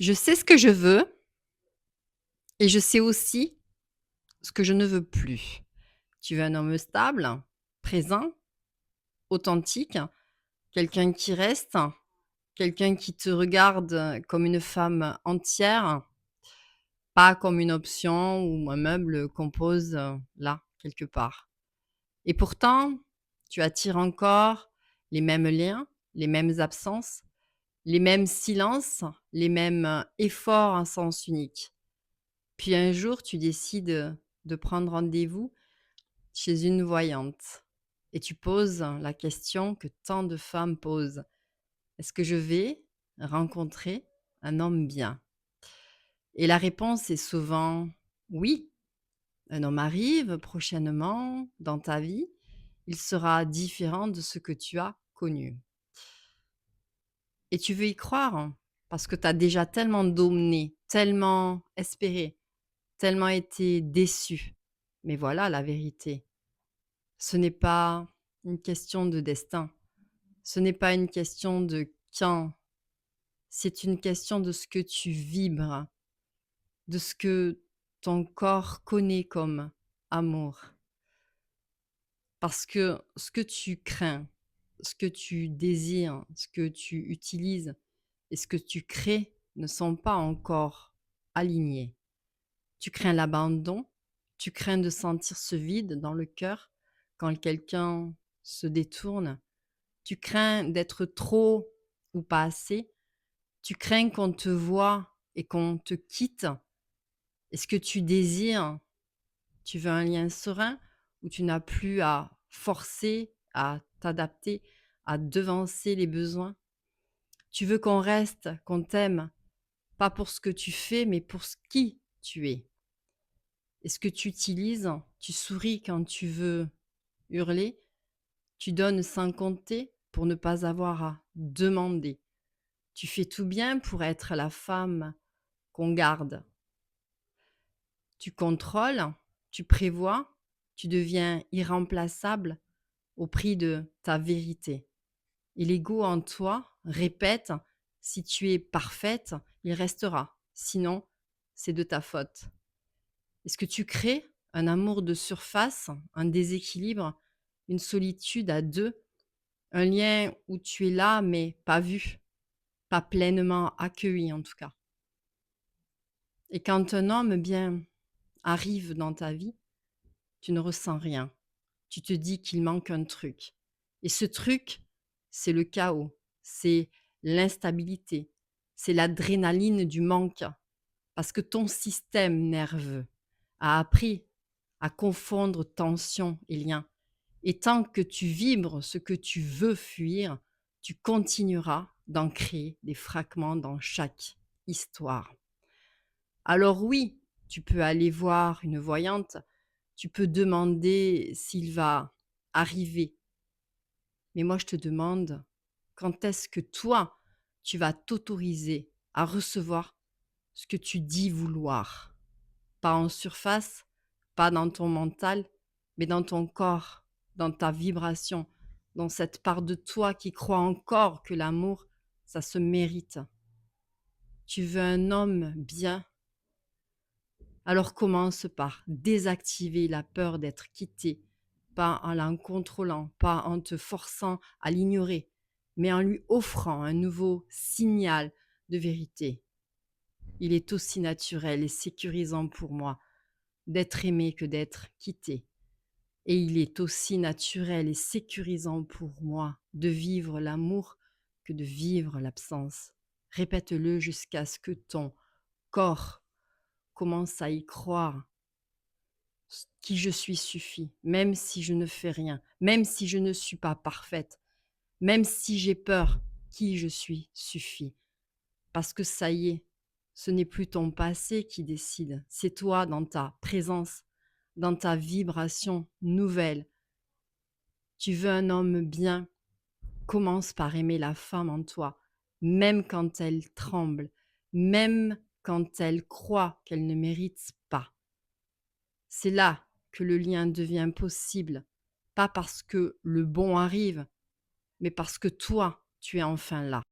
Je sais ce que je veux et je sais aussi ce que je ne veux plus. Tu veux un homme stable, présent, authentique, quelqu'un qui reste, quelqu'un qui te regarde comme une femme entière, pas comme une option ou un meuble qu'on pose, là, quelque part. Et pourtant, tu attires encore les mêmes liens, les mêmes absences, les mêmes silences, les mêmes efforts en sens unique. Puis un jour, tu décides de prendre rendez-vous chez une voyante et tu poses la question que tant de femmes posent. Est-ce que je vais rencontrer un homme bien? Et la réponse est souvent oui. Un homme arrive prochainement dans ta vie. Il sera différent de ce que tu as connu. Et tu veux y croire parce que tu as déjà tellement donné, tellement espéré, tellement été déçu. Mais voilà la vérité. Ce n'est pas une question de destin. Ce n'est pas une question de quand. C'est une question de ce que tu vibres, de ce que ton corps connaît comme amour. Parce que ce que tu crains, ce que tu désires, ce que tu utilises et ce que tu crées ne sont pas encore alignés. Tu crains l'abandon, tu crains de sentir ce vide dans le cœur quand quelqu'un se détourne, tu crains d'être trop ou pas assez, tu crains qu'on te voie et qu'on te quitte. Et ce que tu désires, tu veux un lien serein où tu n'as plus à forcer, à t'adapter, à devancer les besoins. Tu veux qu'on reste, qu'on t'aime, pas pour ce que tu fais, mais pour ce qui tu es. Et ce que tu utilises, tu souris quand tu veux hurler, tu donnes sans compter pour ne pas avoir à demander. Tu fais tout bien pour être la femme qu'on garde. Tu contrôles, tu prévois, tu deviens irremplaçable au prix de ta vérité. Et l'ego en toi répète, si tu es parfaite, il restera. Sinon, c'est de ta faute. Est-ce que tu crées un amour de surface, un déséquilibre, une solitude à deux, un lien où tu es là mais pas vu, pas pleinement accueilli en tout cas. Et quand un homme bien arrive dans ta vie, tu ne ressens rien. Tu te dis qu'il manque un truc. Et ce truc, c'est le chaos, c'est l'instabilité, c'est l'adrénaline du manque. Parce que ton système nerveux a appris à confondre tension et lien. Et tant que tu vibres ce que tu veux fuir, tu continueras d'en créer des fragments dans chaque histoire. Alors oui, tu peux aller voir une voyante, tu peux demander s'il va arriver. Mais moi, je te demande, quand est-ce que toi, tu vas t'autoriser à recevoir ce que tu dis vouloir? Pas en surface, pas dans ton mental, mais dans ton corps, dans ta vibration, dans cette part de toi qui croit encore que l'amour, ça se mérite. Tu veux un homme bien, alors commence par désactiver la peur d'être quitté, pas en la contrôlant, pas en te forçant à l'ignorer, mais en lui offrant un nouveau signal de vérité. Il est aussi naturel et sécurisant pour moi d'être aimé que d'être quitté. Et il est aussi naturel et sécurisant pour moi de vivre l'amour que de vivre l'absence. Répète-le jusqu'à ce que ton corps commence à y croire. Qui je suis suffit, même si je ne fais rien, même si je ne suis pas parfaite, même si j'ai peur, qui je suis suffit. Parce que ça y est, ce n'est plus ton passé qui décide, c'est toi dans ta présence, dans ta vibration nouvelle. Tu veux un homme bien, commence par aimer la femme en toi, même quand elle tremble, même quand elle croit qu'elle ne mérite pas. C'est là que le lien devient possible, pas parce que le bon arrive, mais parce que toi, tu es enfin là.